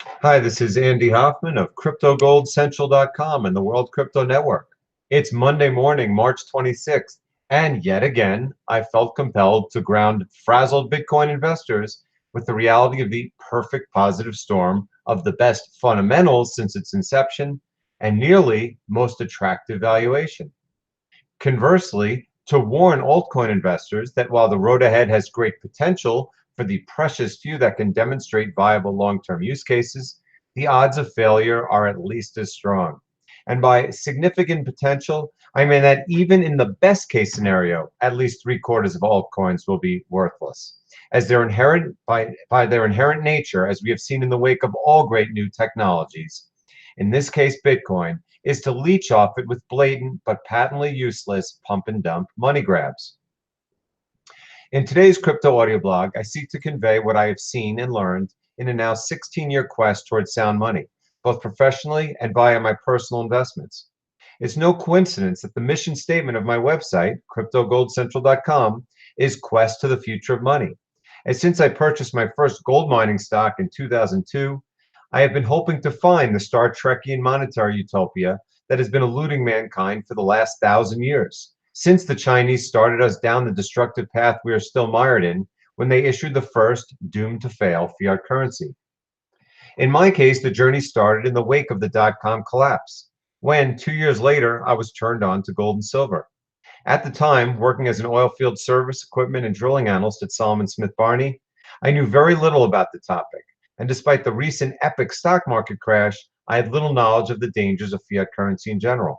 Hi, this is Andy Hoffman of CryptoGoldCentral.com and the World Crypto Network. It's Monday morning, March 26th, and yet again, I felt compelled to ground frazzled Bitcoin investors with the reality of the perfect positive storm of the best fundamentals since its inception and nearly most attractive valuation. Conversely, to warn altcoin investors that while the road ahead has great potential for the precious few that can demonstrate viable long-term use cases, the odds of failure are at least as strong. And by significant potential, I mean that even in the best case scenario, at least three-quarters of altcoins will be worthless, as their inherent by their inherent nature, as we have seen in the wake of all great new technologies. In this case, Bitcoin is to leech off it with blatant but patently useless pump and dump money grabs. In today's crypto audio blog, I seek to convey what I have seen and learned in a now 16-year quest towards sound money, both professionally and via my personal investments. It's no coincidence that the mission statement of my website, CryptoGoldCentral.com, is Quest to the Future of Money. And since I purchased my first gold mining stock in 2002, I have been hoping to find the Star Trekian monetary utopia that has been eluding mankind for the last 1,000 years, since the Chinese started us down the destructive path we are still mired in when they issued the first doomed to fail fiat currency. In my case, the journey started in the wake of the dot-com collapse, when 2 years later I was turned on to gold and silver. At the time, working as an oilfield service, equipment, and drilling analyst at Solomon Smith Barney, I knew very little about the topic, and despite the recent epic stock market crash, I had little knowledge of the dangers of fiat currency in general.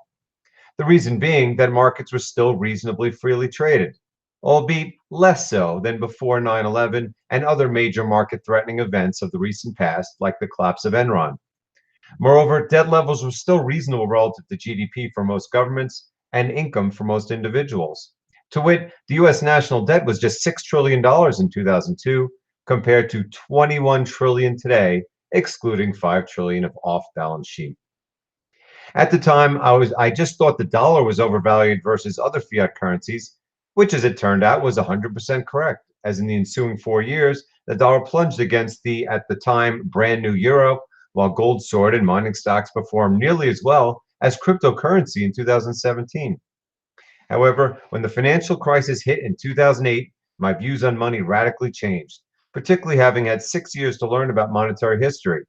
The reason being that markets were still reasonably freely traded, albeit less so than before 9/11 and other major market-threatening events of the recent past, like the collapse of Enron. Moreover, debt levels were still reasonable relative to GDP for most governments and income for most individuals. To wit, the US national debt was just $6 trillion in 2002 compared to 21 trillion today, excluding 5 trillion of off-balance sheet. At the time, I just thought the dollar was overvalued versus other fiat currencies, which as it turned out was 100% correct, as in the ensuing 4 years, the dollar plunged against the, at the time, brand new euro, while gold soared and mining stocks performed nearly as well as cryptocurrency in 2017. However, when the financial crisis hit in 2008, my views on money radically changed, particularly having had 6 years to learn about monetary history,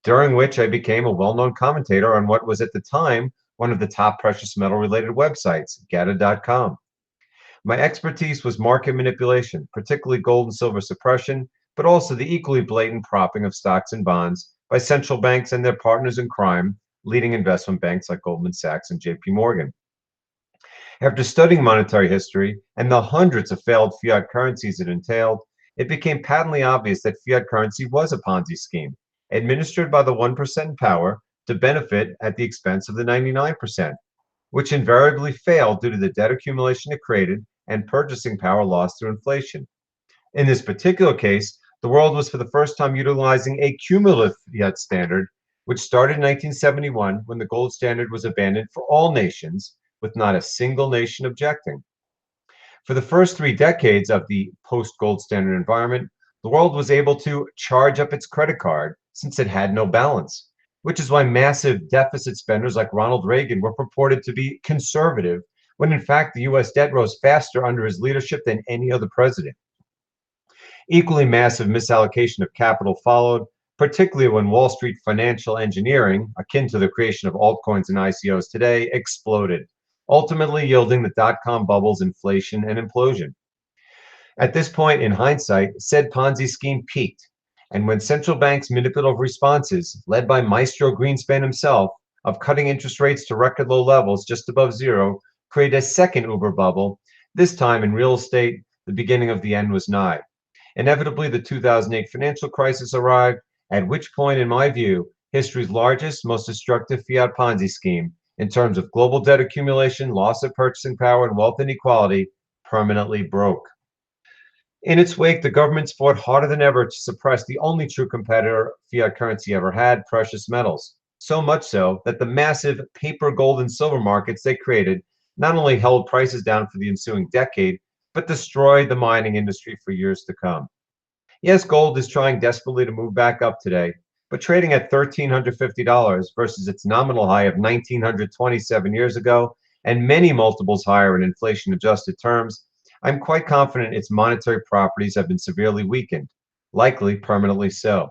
during which I became a well-known commentator on what was at the time one of the top precious metal-related websites, Gata.com. My expertise was market manipulation, particularly gold and silver suppression, but also the equally blatant propping of stocks and bonds by central banks and their partners in crime, leading investment banks like Goldman Sachs and JP Morgan. After studying monetary history and the hundreds of failed fiat currencies it entailed, it became patently obvious that fiat currency was a Ponzi scheme, administered by the 1% in power to benefit at the expense of the 99%, which invariably failed due to the debt accumulation it created and purchasing power lost through inflation. In this particular case, the world was for the first time utilizing a cumulative fiat standard, which started in 1971 when the gold standard was abandoned for all nations, with not a single nation objecting. For the first 3 decades of the post-gold standard environment, the world was able to charge up its credit card since it had no balance, which is why massive deficit spenders like Ronald Reagan were purported to be conservative, when in fact the US debt rose faster under his leadership than any other president. Equally massive misallocation of capital followed, particularly when Wall Street financial engineering, akin to the creation of altcoins and ICOs today, exploded, ultimately yielding the dot-com bubble's inflation and implosion. At this point, in hindsight, said Ponzi scheme peaked, and when central banks' manipulative responses, led by Maestro Greenspan himself, of cutting interest rates to record low levels just above zero, created a second Uber bubble, this time in real estate, the beginning of the end was nigh. Inevitably, the 2008 financial crisis arrived, at which point, in my view, history's largest, most destructive fiat Ponzi scheme, in terms of global debt accumulation, loss of purchasing power, and wealth inequality, permanently broke. In its wake, the governments fought harder than ever to suppress the only true competitor fiat currency ever had, precious metals. So much so that the massive paper gold and silver markets they created not only held prices down for the ensuing decade, but destroyed the mining industry for years to come. Yes, gold is trying desperately to move back up today, but trading at $1,350 versus its nominal high of 1,927 years ago and many multiples higher in inflation-adjusted terms, I'm quite confident its monetary properties have been severely weakened, likely permanently so.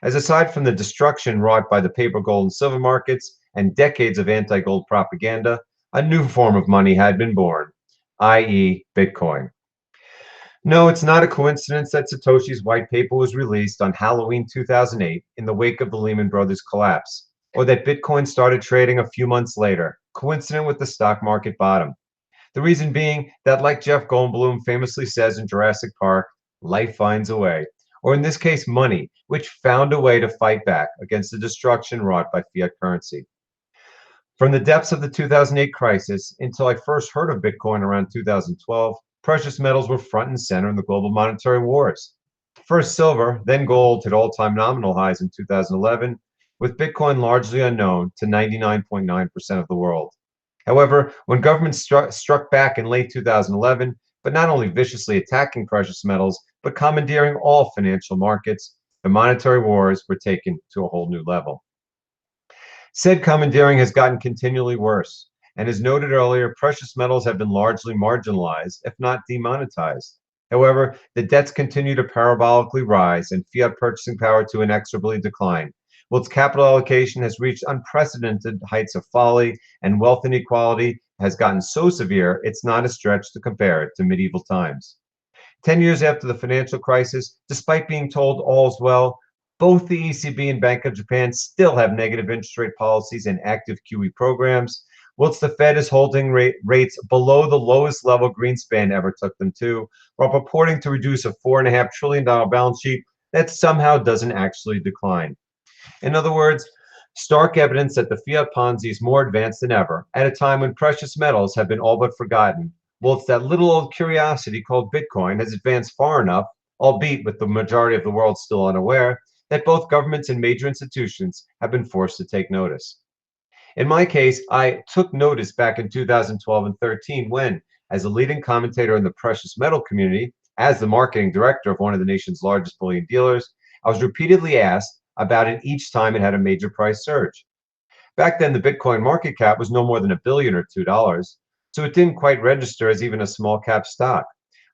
As aside from the destruction wrought by the paper gold and silver markets and decades of anti-gold propaganda, a new form of money had been born, i.e. Bitcoin. No, it's not a coincidence that Satoshi's white paper was released on Halloween 2008 in the wake of the Lehman Brothers collapse, or that Bitcoin started trading a few months later, coincident with the stock market bottom. The reason being that, like Jeff Goldblum famously says in Jurassic Park, life finds a way, or in this case, money, which found a way to fight back against the destruction wrought by fiat currency. From the depths of the 2008 crisis until I first heard of Bitcoin around 2012, precious metals were front and center in the global monetary wars. First silver, then gold hit all-time nominal highs in 2011, with Bitcoin largely unknown to 99.9% of the world. However, when governments struck back in late 2011, but not only viciously attacking precious metals, but commandeering all financial markets, the monetary wars were taken to a whole new level. Said commandeering has gotten continually worse, and as noted earlier, precious metals have been largely marginalized, if not demonetized. However, the debts continue to parabolically rise and fiat purchasing power to inexorably decline. Whilst capital allocation has reached unprecedented heights of folly and wealth inequality has gotten so severe, it's not a stretch to compare it to medieval times. 10 years after the financial crisis, despite being told all's well, both the ECB and Bank of Japan still have negative interest rate policies and active QE programs, whilst the Fed is holding rates below the lowest level Greenspan ever took them to, while purporting to reduce a $4.5 trillion balance sheet that somehow doesn't actually decline. In other words, stark evidence that the fiat Ponzi is more advanced than ever, at a time when precious metals have been all but forgotten, whilst that little old curiosity called Bitcoin has advanced far enough, albeit with the majority of the world still unaware, that both governments and major institutions have been forced to take notice. In my case, I took notice back in 2012 and 13 when, as a leading commentator in the precious metal community, as the marketing director of one of the nation's largest bullion dealers, I was repeatedly asked about it each time it had a major price surge. Back then, the Bitcoin market cap was no more than $1 billion or $2, so it didn't quite register as even a small cap stock.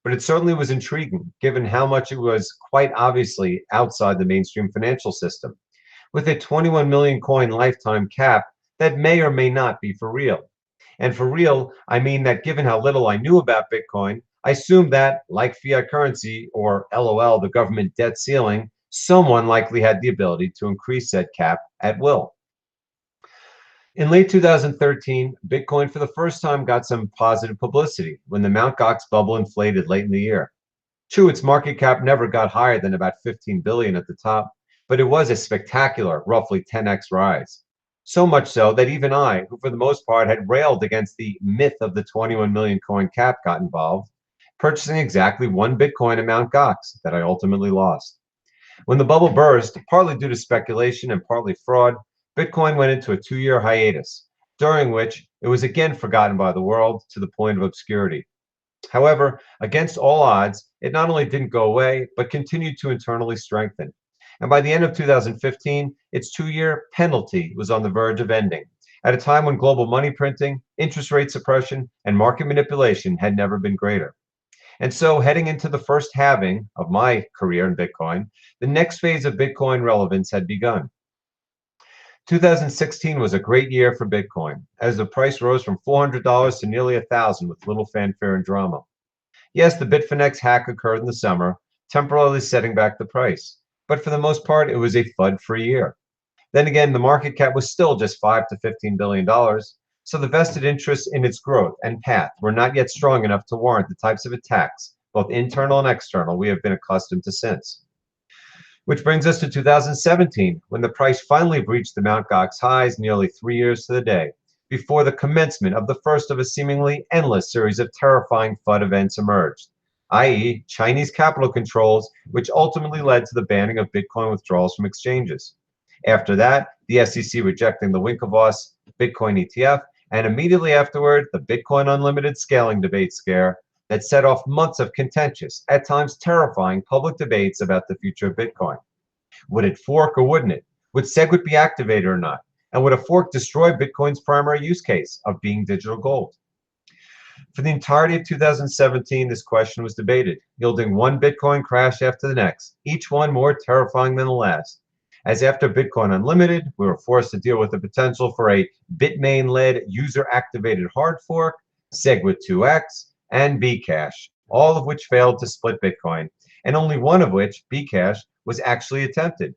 But it certainly was intriguing, given how much it was quite obviously outside the mainstream financial system, with a 21 million coin lifetime cap that may or may not be for real. And for real, I mean that given how little I knew about Bitcoin, I assumed that, like fiat currency, or LOL, the government debt ceiling, someone likely had the ability to increase said cap at will. In late 2013, Bitcoin for the first time got some positive publicity when the Mt. Gox bubble inflated late in the year. True, its market cap never got higher than about 15 billion at the top, but it was a spectacular, roughly 10x rise. So much so that even I, who for the most part had railed against the myth of the 21 million coin cap, got involved, purchasing exactly one Bitcoin at Mt. Gox that I ultimately lost. When the bubble burst, partly due to speculation and partly fraud, Bitcoin went into a 2-year hiatus, during which it was again forgotten by the world to the point of obscurity. However, against all odds, it not only didn't go away, but continued to internally strengthen. And by the end of 2015, its 2-year penalty was on the verge of ending, at a time when global money printing, interest rate suppression, and market manipulation had never been greater. And so, heading into the first halving of my career in Bitcoin, the next phase of Bitcoin relevance had begun. 2016 was a great year for Bitcoin, as the price rose from $400 to nearly $1,000 with little fanfare and drama. Yes, the Bitfinex hack occurred in the summer, temporarily setting back the price, but for the most part, it was a FUD-free year. Then again, the market cap was still just $5 to $15 billion, so the vested interests in its growth and path were not yet strong enough to warrant the types of attacks, both internal and external, we have been accustomed to since. Which brings us to 2017, when the price finally breached the Mt. Gox highs nearly 3 years to the day, before the commencement of the first of a seemingly endless series of terrifying FUD events emerged, i.e. Chinese capital controls, which ultimately led to the banning of Bitcoin withdrawals from exchanges. After that, the SEC rejecting the Winklevoss Bitcoin ETF, and immediately afterward, the Bitcoin Unlimited scaling debate scare that set off months of contentious, at times terrifying, public debates about the future of Bitcoin. Would it fork or wouldn't it? Would SegWit be activated or not? And would a fork destroy Bitcoin's primary use case of being digital gold? For the entirety of 2017, this question was debated, yielding one Bitcoin crash after the next, each one more terrifying than the last. As after Bitcoin Unlimited, we were forced to deal with the potential for a Bitmain-led user-activated hard fork, SegWit 2x, and Bcash, all of which failed to split Bitcoin, and only one of which, Bcash, was actually attempted.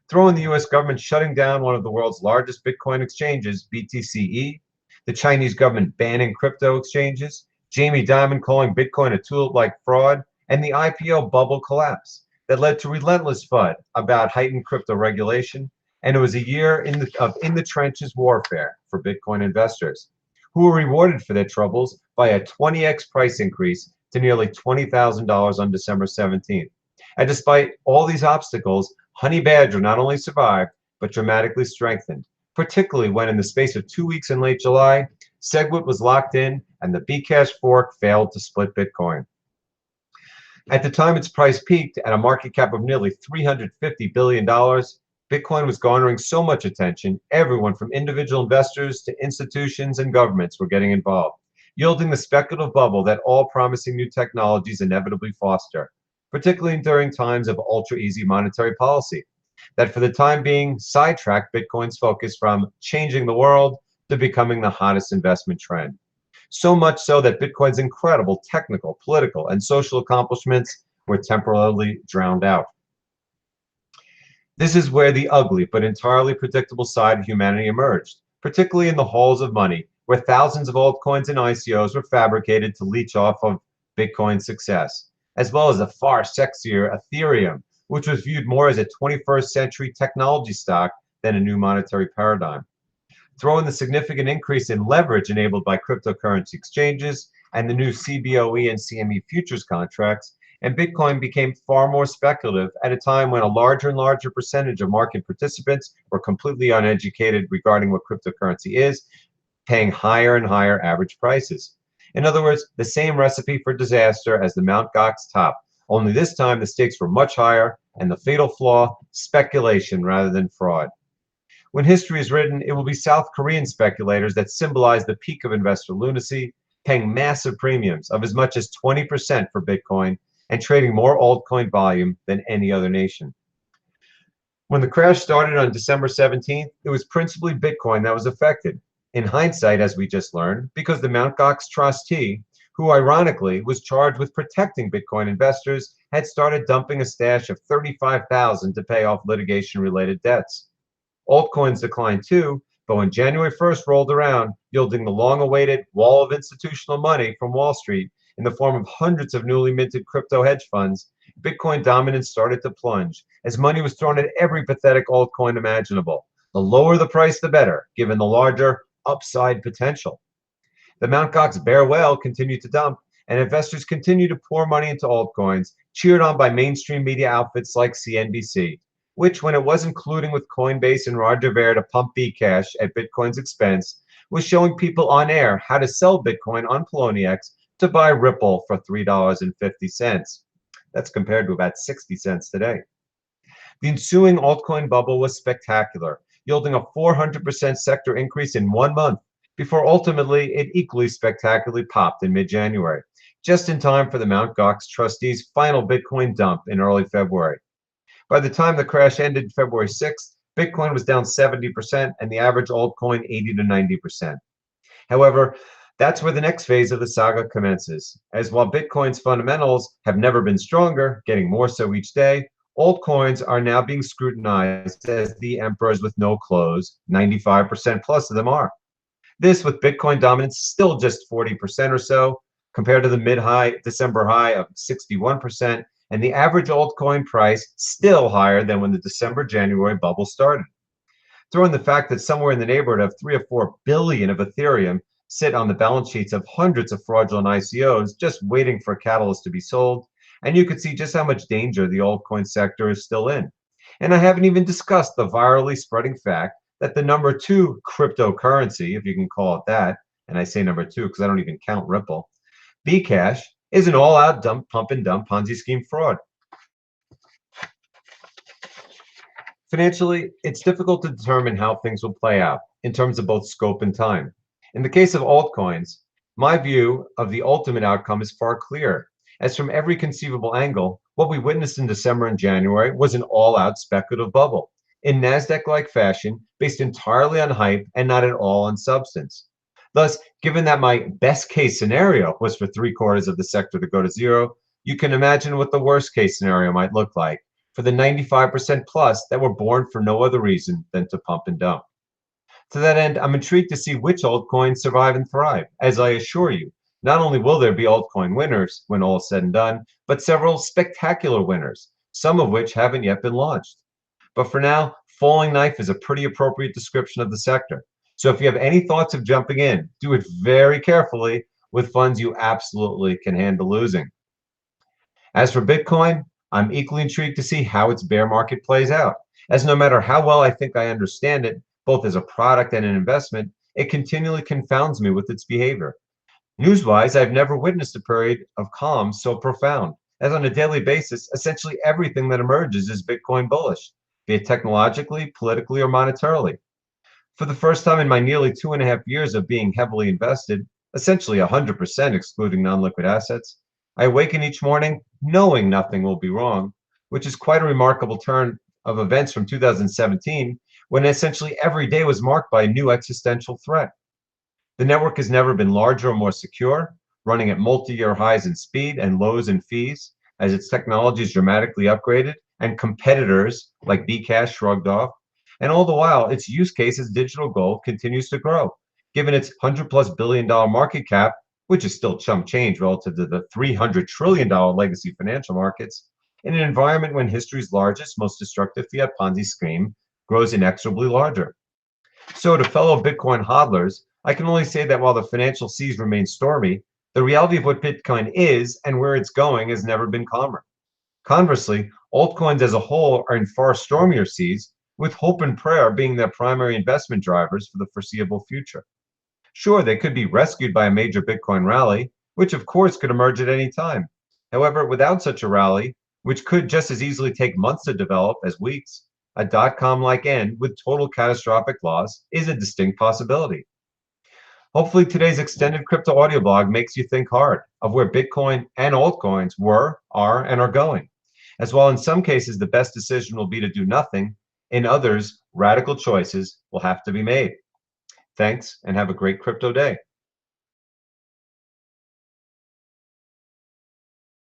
Throw in the US government shutting down one of the world's largest Bitcoin exchanges, BTCE, the Chinese government banning crypto exchanges, Jamie Dimon calling Bitcoin a tulip-like fraud, and the IPO bubble collapse that led to relentless FUD about heightened crypto regulation, and it was a year of in-the-trenches warfare for Bitcoin investors, who were rewarded for their troubles by a 20x price increase to nearly $20,000 on December 17th. And despite all these obstacles, Honey Badger not only survived, but dramatically strengthened, particularly when in the space of 2 weeks in late July, SegWit was locked in and the Bcash fork failed to split Bitcoin. At the time its price peaked at a market cap of nearly $350 billion, Bitcoin was garnering so much attention, everyone from individual investors to institutions and governments were getting involved, yielding the speculative bubble that all promising new technologies inevitably foster, particularly during times of ultra-easy monetary policy, that for the time being sidetracked Bitcoin's focus from changing the world to becoming the hottest investment trend. So much so that Bitcoin's incredible technical, political, and social accomplishments were temporarily drowned out. This is where the ugly but entirely predictable side of humanity emerged, particularly in the halls of money, where thousands of altcoins and ICOs were fabricated to leech off of Bitcoin's success, as well as a far sexier Ethereum, which was viewed more as a 21st century technology stock than a new monetary paradigm. Throw in the significant increase in leverage enabled by cryptocurrency exchanges and the new CBOE and CME futures contracts, and Bitcoin became far more speculative at a time when a larger and larger percentage of market participants were completely uneducated regarding what cryptocurrency is, paying higher and higher average prices. In other words, the same recipe for disaster as the Mt. Gox top, only this time the stakes were much higher and the fatal flaw, speculation rather than fraud. When history is written, it will be South Korean speculators that symbolize the peak of investor lunacy, paying massive premiums of as much as 20% for Bitcoin and trading more altcoin volume than any other nation. When the crash started on December 17th, it was principally Bitcoin that was affected. In hindsight, as we just learned, because the Mt. Gox trustee, who ironically was charged with protecting Bitcoin investors, had started dumping a stash of $35,000 to pay off litigation-related debts. Altcoins declined too, but when January 1st rolled around, yielding the long-awaited wall of institutional money from Wall Street in the form of hundreds of newly minted crypto hedge funds, Bitcoin dominance started to plunge as money was thrown at every pathetic altcoin imaginable. The lower the price, the better, given the larger upside potential. The Mt. Gox bear whale continued to dump, and investors continued to pour money into altcoins, cheered on by mainstream media outfits like CNBC, which, when it wasn't colluding with Coinbase and Roger Ver to pump Bcash at Bitcoin's expense, was showing people on air how to sell Bitcoin on Poloniex to buy Ripple for $3.50. That's compared to about 60 cents today. The ensuing altcoin bubble was spectacular, yielding a 400% sector increase in 1 month, before ultimately it equally spectacularly popped in mid-January, just in time for the Mt. Gox trustee's final Bitcoin dump in early February. By the time the crash ended February 6th, Bitcoin was down 70% and the average altcoin 80 to 90%. However, that's where the next phase of the saga commences, as while Bitcoin's fundamentals have never been stronger, getting more so each day, altcoins are now being scrutinized as the emperors with no clothes, 95% plus of them are. This with Bitcoin dominance still just 40% or so, compared to the mid-high December high of 61%, and the average altcoin price still higher than when the December-January bubble started. Throw in the fact that somewhere in the neighborhood of 3 or 4 billion of Ethereum sit on the balance sheets of hundreds of fraudulent ICOs just waiting for a catalyst to be sold, and you could see just how much danger the altcoin sector is still in. And I haven't even discussed the virally spreading fact that the number 2 cryptocurrency, if you can call it that, and I say number 2 because I don't even count Ripple, Bcash, is an all-out dump, pump and dump Ponzi scheme fraud. Financially, it's difficult to determine how things will play out in terms of both scope and time. In the case of altcoins, my view of the ultimate outcome is far clearer, as from every conceivable angle, what we witnessed in December and January was an all-out speculative bubble, in Nasdaq-like fashion, based entirely on hype and not at all on substance. Thus, given that my best case scenario was for three-quarters of the sector to go to zero, you can imagine what the worst case scenario might look like for the 95% plus that were born for no other reason than to pump and dump. To that end, I'm intrigued to see which altcoins survive and thrive, as I assure you, not only will there be altcoin winners when all is said and done, but several spectacular winners, some of which haven't yet been launched. But for now, falling knife is a pretty appropriate description of the sector. So if you have any thoughts of jumping in, do it very carefully with funds you absolutely can handle losing. As for Bitcoin, I'm equally intrigued to see how its bear market plays out, as no matter how well I think I understand it, both as a product and an investment, it continually confounds me with its behavior. News-wise, I've never witnessed a period of calm so profound, as on a daily basis, essentially everything that emerges is Bitcoin bullish, be it technologically, politically, or monetarily. For the first time in my nearly 2.5 years of being heavily invested, essentially 100% excluding non-liquid assets, I awaken each morning knowing nothing will be wrong, which is quite a remarkable turn of events from 2017, when essentially every day was marked by a new existential threat. The network has never been larger or more secure, running at multi-year highs in speed and lows in fees as its technology is dramatically upgraded and competitors like Bcash shrugged off. And all the while, its use case as digital gold continues to grow, given its $100+ billion market cap, which is still chump change relative to the $300 trillion legacy financial markets, in an environment when history's largest, most destructive fiat Ponzi scheme grows inexorably larger. So to fellow Bitcoin hodlers, I can only say that while the financial seas remain stormy, the reality of what Bitcoin is and where it's going has never been calmer. Conversely, altcoins as a whole are in far stormier seas, with hope and prayer being their primary investment drivers for the foreseeable future. Sure, they could be rescued by a major Bitcoin rally, which of course could emerge at any time. However, without such a rally, which could just as easily take months to develop as weeks, a dot-com-like end with total catastrophic loss is a distinct possibility. Hopefully today's extended crypto audio blog makes you think hard of where Bitcoin and altcoins were, are, and are going. As while in some cases the best decision will be to do nothing, in others, radical choices will have to be made. Thanks and have a great crypto day.